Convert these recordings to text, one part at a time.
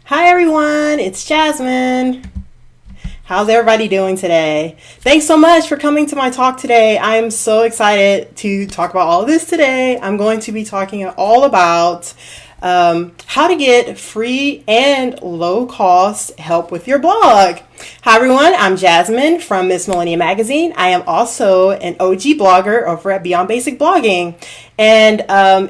Hi everyone, it's Jasmine. How's everybody doing today? Thanks so much for coming to my talk today. I'm so excited to talk about all of this today. I'm going to be talking all about how to get free and low cost help with your blog. Hi everyone, I'm Jasmine from Miss Millennium Magazine. I am also an OG blogger over at Beyond Basic Blogging. And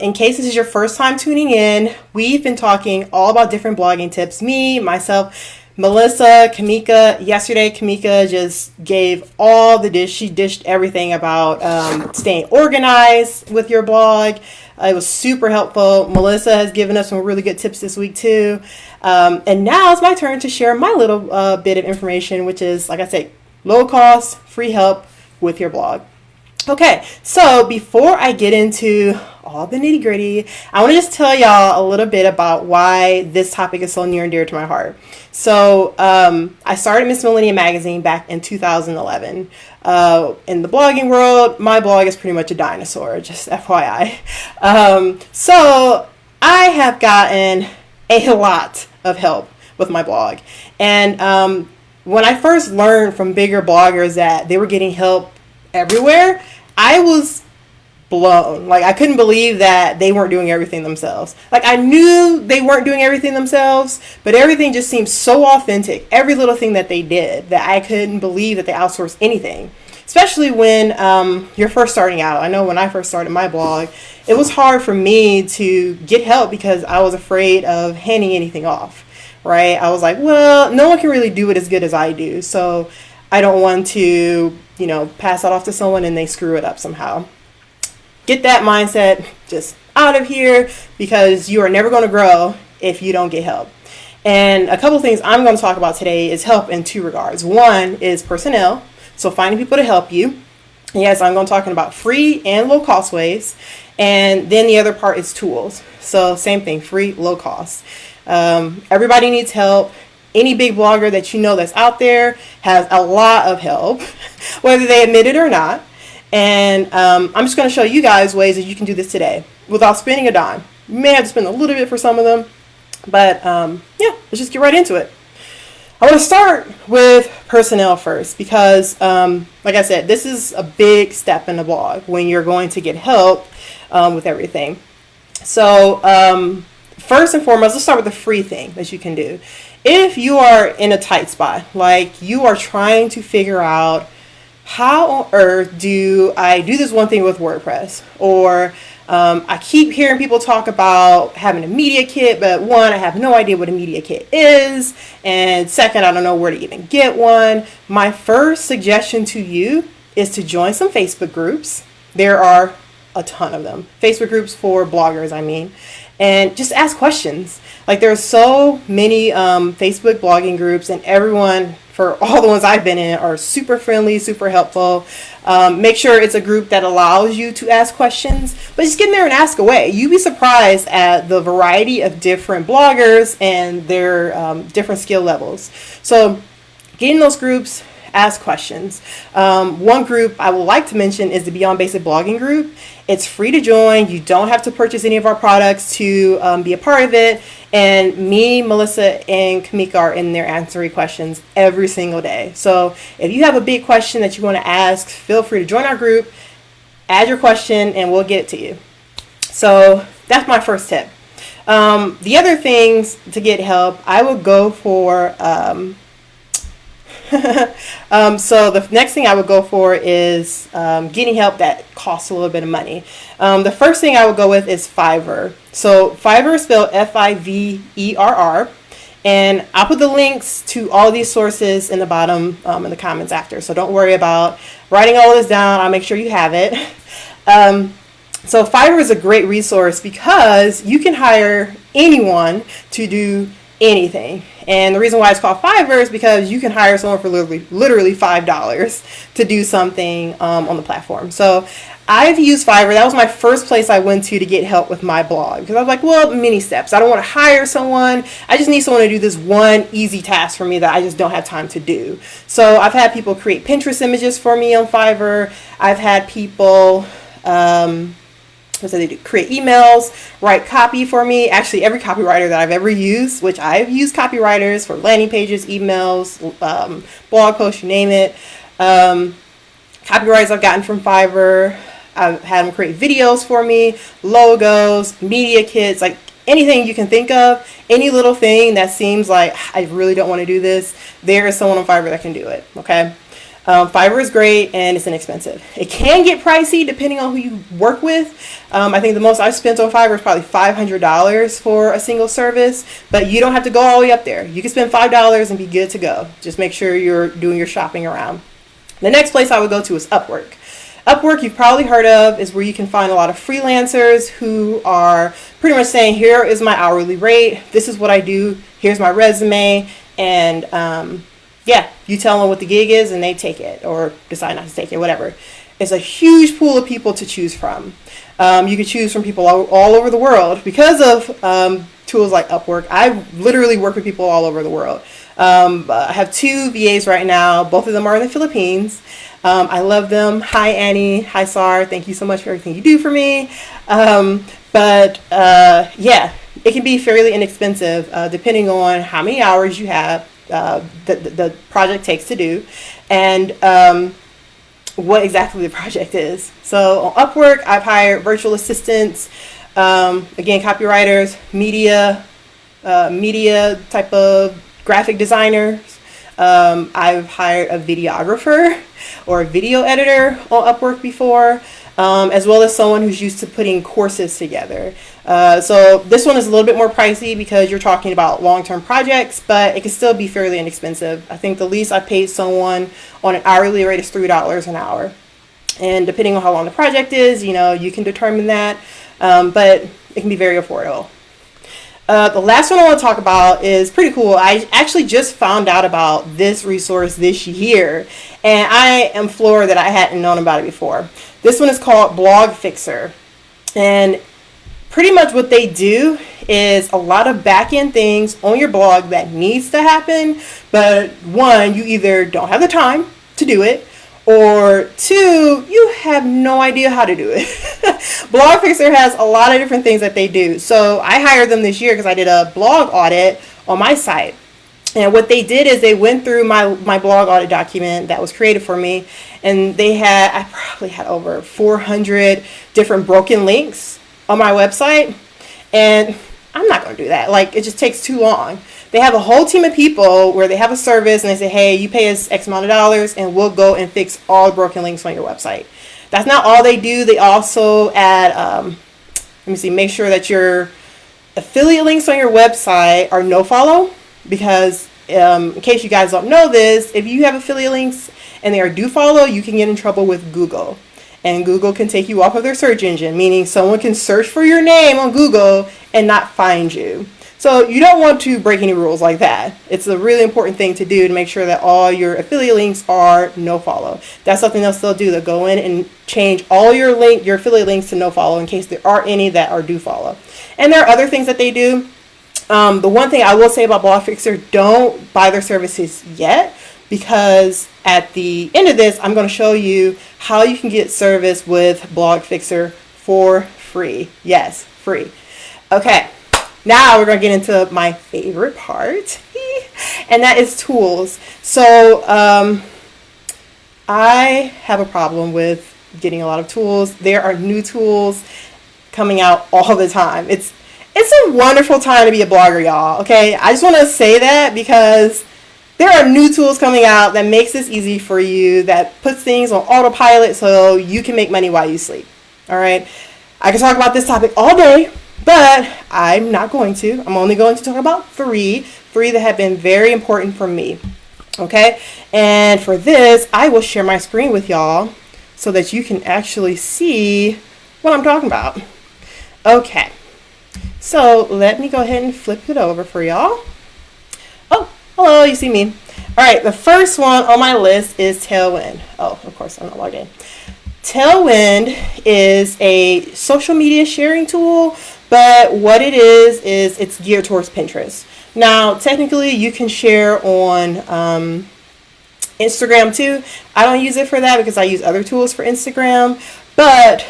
in case this is your first time tuning in, we've been talking all about different blogging tips. Me, myself, Melissa, Kamika. Yesterday, Kamika just gave all the dish. She dished everything about staying organized with your blog. It was super helpful. Melissa has given us some really good tips this week too. And now it's my turn to share my little bit of information, which is, like I said, low cost, free help with your blog. Okay, so before I get into all the nitty gritty, I want to just tell y'all a little bit about why this topic is so near and dear to my heart. So I started Miss Millennium Magazine back in 2011. In the blogging world, my blog is pretty much a dinosaur, just FYI. So I have gotten a lot of help with my blog. And when I first learned from bigger bloggers that they were getting help everywhere, I was blown. Like, I couldn't believe that they weren't doing everything themselves. Like, I knew they weren't doing everything themselves, but everything just seemed so authentic. Every little thing that they did, that I couldn't believe that they outsourced anything. Especially when you're first starting out. I know when I first started my blog, it was hard for me to get help because I was afraid of handing anything off, right? I was like, well, no one can really do it as good as I do, so I don't want to, pass that off to someone and they screw it up somehow. Get that mindset just out of here, because you are never going to grow if you don't get help. And a couple things I'm going to talk about today is help in two regards. One is personnel, so finding people to help you. Yes, I'm going to talking about free and low cost ways. And then the other part is tools. So same thing, free, low cost. Everybody needs help. Any big blogger that you know that's out there has a lot of help, whether they admit it or not. And I'm just going to show you guys ways that you can do this today without spending a dime. You may have to spend a little bit for some of them, but let's just get right into it. I want to start with personnel first because, like I said, this is a big step in the blog when you're going to get help with everything. So first and foremost, let's start with the free thing that you can do. If you are in a tight spot, like you are trying to figure out how on earth do I do this one thing with WordPress, or I keep hearing people talk about having a media kit, but one, I have no idea what a media kit is, and second, I don't know where to even get one. My first suggestion to you is to join some Facebook groups. There are a ton of them. Facebook groups for bloggers, I mean. And just ask questions. Like, there's so many Facebook blogging groups, and everyone, for all the ones I've been in, are super friendly, super helpful. Make sure it's a group that allows you to ask questions, but just get in there and ask away. You'd be surprised at the variety of different bloggers and their different skill levels. So get in those groups, ask questions. One group I would like to mention is the Beyond Basic Blogging group. It's free to join. You don't have to purchase any of our products to be a part of it. And me, Melissa, and Kamika are in there answering questions every single day. So if you have a big question that you want to ask, feel free to join our group, add your question, and we'll get it to you. So that's my first tip. The other things to get help, I would go for... so the next thing I would go for is getting help that costs a little bit of money. The first thing I would go with is Fiverr. So Fiverr is spelled Fiverr, and I'll put the links to all these sources in the bottom in the comments after. So don't worry about writing all of this down. I'll make sure you have it. So Fiverr is a great resource because you can hire anyone to do anything. And the reason why it's called Fiverr is because you can hire someone for literally $5 to do something on the platform. So I've used Fiverr. That was my first place I went to get help with my blog, because I was like, well, many steps. I don't want to hire someone. I just need someone to do this one easy task for me that I just don't have time to do. So I've had people create Pinterest images for me on Fiverr. I've had people So they do create emails, write copy for me. Actually, every copywriter that I've ever used, which I've used copywriters for landing pages, emails, blog posts, you name it. Copywriters I've gotten from Fiverr. I've had them create videos for me, logos, media kits, like anything you can think of, any little thing that seems like I really don't want to do this, there is someone on Fiverr that can do it, okay? Fiverr is great and it's inexpensive. It can get pricey depending on who you work with. I think the most I've spent on Fiverr is probably $500 for a single service, but you don't have to go all the way up there. You can spend $5 and be good to go. Just make sure you're doing your shopping around. The next place I would go to is Upwork. Upwork, you've probably heard of, is where you can find a lot of freelancers who are pretty much saying, here is my hourly rate, this is what I do, here's my resume, and yeah, you tell them what the gig is and they take it or decide not to take it, whatever. It's a huge pool of people to choose from. You can choose from people all over the world. Because of tools like Upwork, I literally work with people all over the world. I have 2 VAs right now. Both of them are in the Philippines. I love them. Hi, Annie. Hi, Sar. Thank you so much for everything you do for me. Yeah, it can be fairly inexpensive depending on how many hours you have. The project takes to do, and what exactly the project is. So on Upwork, I've hired virtual assistants, again, copywriters, media type of graphic designers. I've hired a videographer or a video editor on Upwork before, as well as someone who's used to putting courses together. So this one is a little bit more pricey because you're talking about long-term projects, but it can still be fairly inexpensive. I think the least I paid someone on an hourly rate is $3 an hour. And depending on how long the project is, you can determine that, but it can be very affordable. The last one I want to talk about is pretty cool. I actually just found out about this resource this year, and I am floored that I hadn't known about it before. This one is called Blog Fixer, and pretty much what they do is a lot of back-end things on your blog that needs to happen, but 1, you either don't have the time to do it, or 2, you have no idea how to do it. Blog Fixer has a lot of different things that they do. So I hired them this year because I did a blog audit on my site. And what they did is they went through my blog audit document that was created for me, and I probably had over 400 different broken links on my website, and I'm not going to do that. Like, it just takes too long. They have a whole team of people where they have a service and they say, hey, you pay us X amount of dollars and we'll go and fix all the broken links on your website. That's not all they do. They also add, make sure that your affiliate links on your website are no-follow, because in case you guys don't know this, if you have affiliate links and they are do-follow, you can get in trouble with Google. And Google can take you off of their search engine, meaning someone can search for your name on Google and not find you. So you don't want to break any rules like that. It's a really important thing to do to make sure that all your affiliate links are no-follow. That's something else they'll do. They'll go in and change all your affiliate links to no-follow in case there are any that are do-follow. And there are other things that they do. The one thing I will say about Blog Fixer, don't buy their services yet, because at the end of this, I'm going to show you how you can get service with Blog Fixer for free. Yes, free. Okay. Now we're going to get into my favorite part, and that is tools. So I have a problem with getting a lot of tools. There are new tools coming out all the time. It's a wonderful time to be a blogger, y'all. Okay, I just want to say that because there are new tools coming out that makes this easy for you, that puts things on autopilot so you can make money while you sleep. All right, I can talk about this topic all day, but I'm not going to. I'm only going to talk about three that have been very important for me. Okay, and for this, I will share my screen with y'all so that you can actually see what I'm talking about. Okay, so let me go ahead and flip it over for y'all. Oh, hello, you see me. All right, the first one on my list is Tailwind. Oh, of course, I'm not logged in. Tailwind is a social media sharing tool, but what it is it's geared towards Pinterest. Now, technically, you can share on Instagram too. I don't use it for that because I use other tools for Instagram, but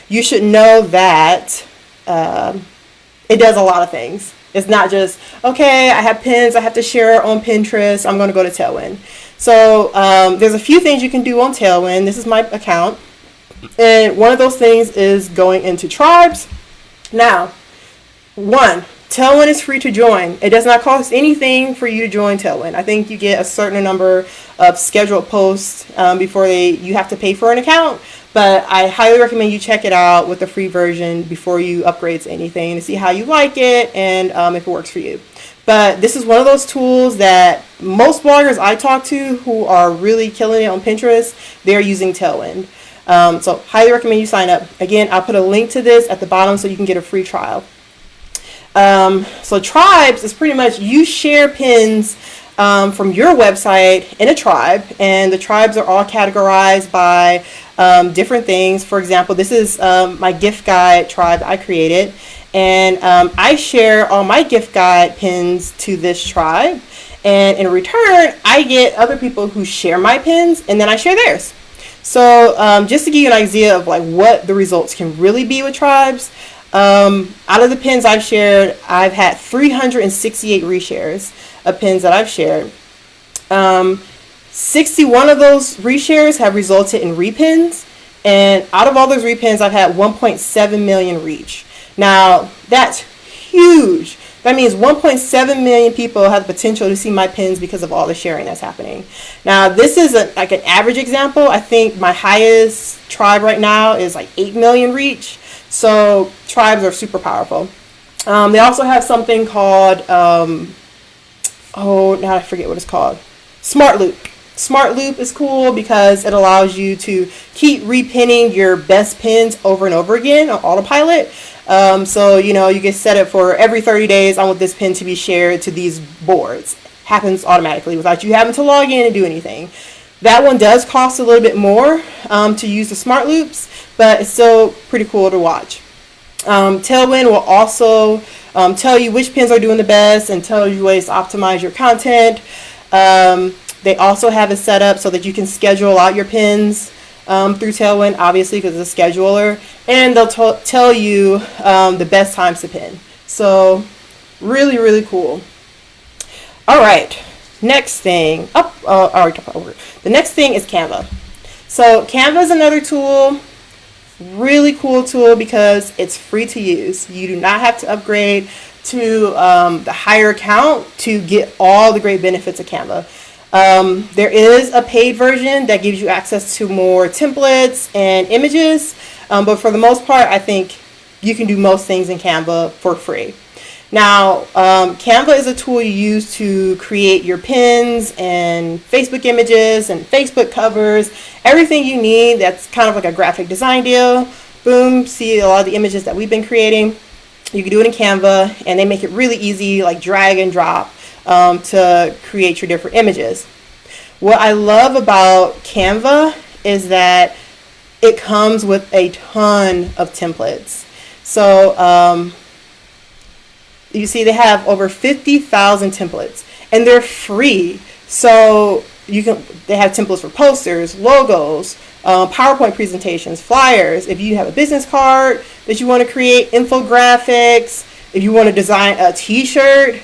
you should know that it does a lot of things. It's not just, okay, I have pins I have to share on Pinterest, I'm going to go to Tailwind. So there's a few things you can do on Tailwind. This is my account. And one of those things is going into tribes. Now, one, Tailwind is free to join. It does not cost anything for you to join Tailwind. I think you get a certain number of scheduled posts before you have to pay for an account. But I highly recommend you check it out with the free version before you upgrade to anything to see how you like it and if it works for you. But this is one of those tools that most bloggers I talk to who are really killing it on Pinterest, they're using Tailwind. So highly recommend you sign up. Again, I'll put a link to this at the bottom so you can get a free trial. So tribes is pretty much you share pins from your website in a tribe, and the tribes are all categorized by different things. For example, this is my gift guide tribe I created, and I share all my gift guide pins to this tribe, and in return I get other people who share my pins, and then I share theirs. So just to give you an idea of like what the results can really be with tribes, out of the pins I've shared, I've had 368 reshares of pins that I've shared. 61 of those reshares have resulted in repins, and out of all those repins, I've had 1.7 million reach. Now, that's huge. That means 1.7 million people have the potential to see my pins because of all the sharing that's happening. Now, this is like an average example. I think my highest tribe right now is like 8 million reach. So tribes are super powerful. They also have something called, now I forget what it's called. Smart Loop. Smart Loop is cool because it allows you to keep repinning your best pins over and over again on autopilot. So, you can set it for every 30 days, I want this pin to be shared to these boards. Happens automatically without you having to log in and do anything. That one does cost a little bit more to use the Smart Loops, but it's still pretty cool to watch. Tailwind will also tell you which pins are doing the best and tell you ways to optimize your content. They also have it set up so that you can schedule out your pins through Tailwind, obviously, because it's a scheduler, and they'll tell you the best times to pin. So really, really cool. All right, next thing. The next thing is Canva. So Canva is another tool, really cool tool because it's free to use. You do not have to upgrade to the higher account to get all the great benefits of Canva. There is a paid version that gives you access to more templates and images, but for the most part, I think you can do most things in Canva for free. Now, Canva is a tool you use to create your pins and Facebook images and Facebook covers, everything you need that's kind of like a graphic design deal. Boom, see a lot of the images that we've been creating. You can do it in Canva, and they make it really easy, like drag and drop. To create your different images. What I love about Canva is that it comes with a ton of templates. So you see they have over 50,000 templates, and they're free. So they have templates for posters, logos, PowerPoint presentations, flyers. If you have a business card that you want to create, infographics, if you want to design a t-shirt,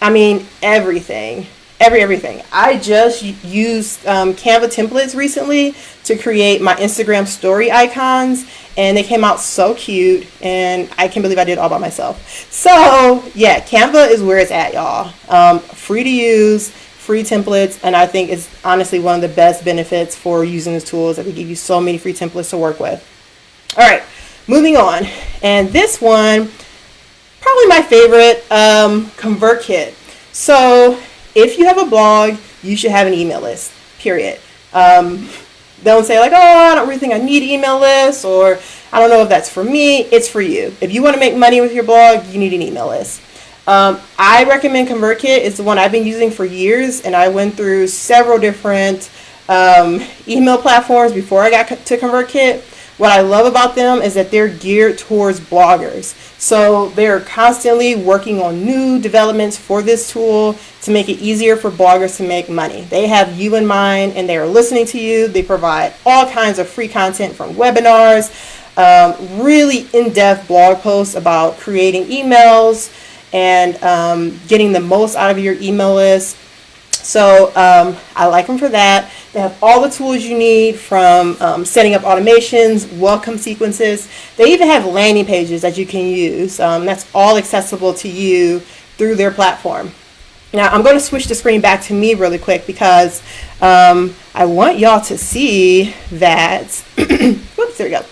I mean, everything. I just used Canva templates recently to create my Instagram story icons, and they came out so cute, and I can't believe I did it all by myself. So, yeah, Canva is where it's at, y'all. Free to use, free templates, and I think it's honestly one of the best benefits for using these tools that they give you so many free templates to work with. All right, moving on. And this one, probably my favorite, ConvertKit. So if you have a blog, you should have an email list, period. Don't say like, oh, I don't really think I need an email list, or I don't know if that's for me. It's for you. If you want to make money with your blog, you need an email list. I recommend ConvertKit. It's the one I've been using for years, and I went through several different email platforms before I got to ConvertKit. What I love about them is that they're geared towards bloggers. So they're constantly working on new developments for this tool to make it easier for bloggers to make money. They have you in mind, and they are listening to you. They provide all kinds of free content from webinars, really in-depth blog posts about creating emails and getting the most out of your email list. So I like them for that. They have all the tools you need, from setting up automations, welcome sequences. They even have landing pages that you can use. That's all accessible to you through their platform. Now I'm going to switch the screen back to me really quick because I want y'all to see that, whoops, there we go.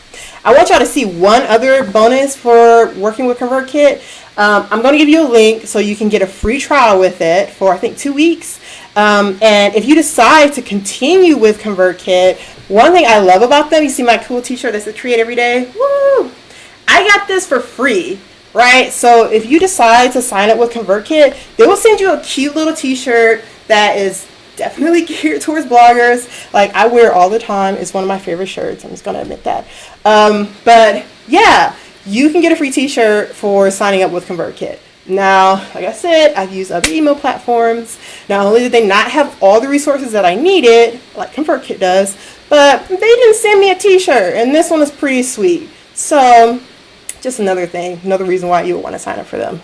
I want y'all to see one other bonus for working with ConvertKit. I'm going to give you a link so you can get a free trial with it for, I think, 2 weeks. And if you decide to continue with ConvertKit, one thing I love about them, you see my cool t-shirt that's a Create Every Day? Woo! I got this for free, right? So if you decide to sign up with ConvertKit, they will send you a cute little t-shirt that is definitely geared towards bloggers. Like, I wear it all the time. It's one of my favorite shirts. I'm just going to admit that. But yeah, you can get a free t-shirt for signing up with ConvertKit. Now, like I said, I've used other email platforms. Not only did they not have all the resources that I needed, like ConvertKit does, but they didn't send me a t-shirt, and this one is pretty sweet. So, just another thing, another reason why you would want to sign up for them.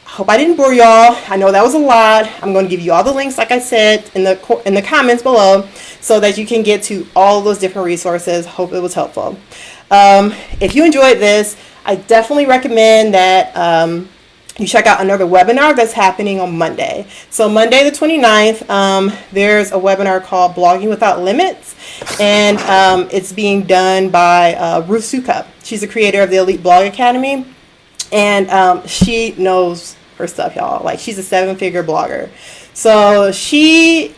I hope I didn't bore y'all. I know that was a lot. I'm going to give you all the links, like I said, in the comments below, so that you can get to all those different resources. Hope it was helpful. If you enjoyed this, I definitely recommend that you check out another webinar that's happening on Monday. So Monday the 29th, there's a webinar called Blogging Without Limits, and it's being done by Ruth Sukup. She's the creator of the Elite Blog Academy, and she knows her stuff, y'all. Like, she's a 7-figure blogger. So she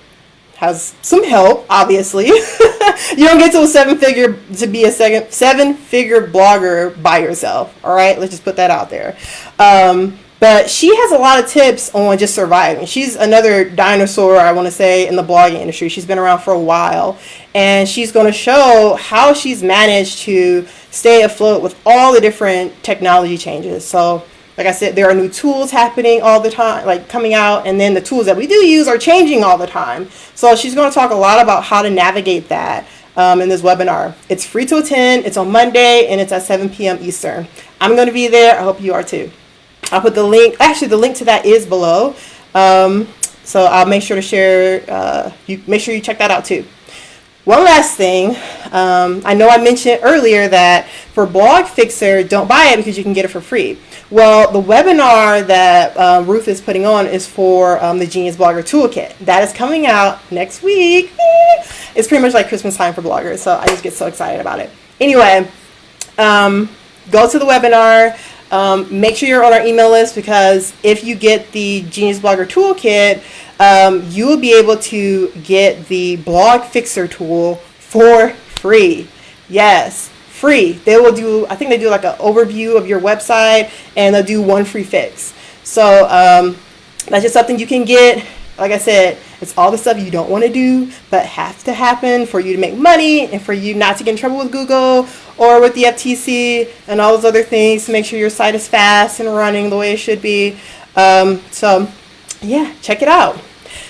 has some help, obviously. You don't get to be a 7-figure blogger by yourself. All right, let's just put that out there. But she has a lot of tips on just surviving. She's another dinosaur, I want to say, in the blogging industry. She's been around for a while, and she's going to show how she's managed to stay afloat with all the different technology changes. So, like I said, there are new tools happening all the time, like coming out, and then the tools that we do use are changing all the time. So she's going to talk a lot about how to navigate that in this webinar. It's free to attend. It's on Monday, and it's at 7 p.m. Eastern. I'm going to be there. I hope you are too. I'll put the link. Actually, the link to that is below. So I'll make sure to share. Make sure you check that out too. One last thing. I know I mentioned earlier that for Blog Fixer, don't buy it because you can get it for free. Well, the webinar that Ruth is putting on is for the Genius Blogger Toolkit. That is coming out next week. It's pretty much like Christmas time for bloggers, so I just get so excited about it. Anyway, go to the webinar. Make sure you're on our email list, because if you get the Genius Blogger Toolkit, you will be able to get the Blog Fixer tool for free. Yes, free. They will do, I think they do like an overview of your website, and they'll do one free fix. So that's just something you can get. Like I said, it's all the stuff you don't want to do, but has to happen for you to make money and for you not to get in trouble with Google or with the FTC and all those other things, to make sure your site is fast and running the way it should be. So yeah, check it out.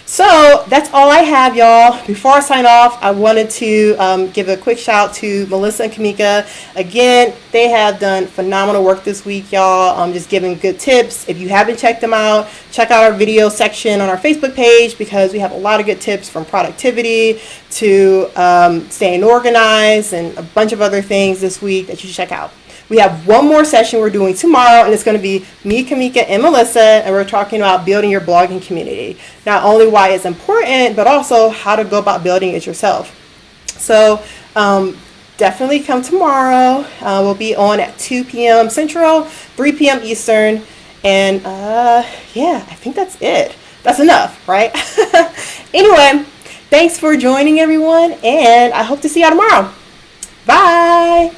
So that's all I have, y'all. Before I sign off, I wanted to give a quick shout to Melissa and Kamika. Again, they have done phenomenal work this week, y'all. Just giving good tips. If you haven't checked them out, check out our video section on our Facebook page, because we have a lot of good tips, from productivity to staying organized and a bunch of other things this week that you should check out. We have one more session we're doing tomorrow, and it's going to be me, Kamika, and Melissa, and we're talking about building your blogging community. Not only why it's important, but also how to go about building it yourself. So definitely come tomorrow. We'll be on at 2 p.m. Central, 3 p.m. Eastern, and yeah, I think that's it. That's enough, right? Anyway, thanks for joining, everyone, and I hope to see y'all tomorrow. Bye!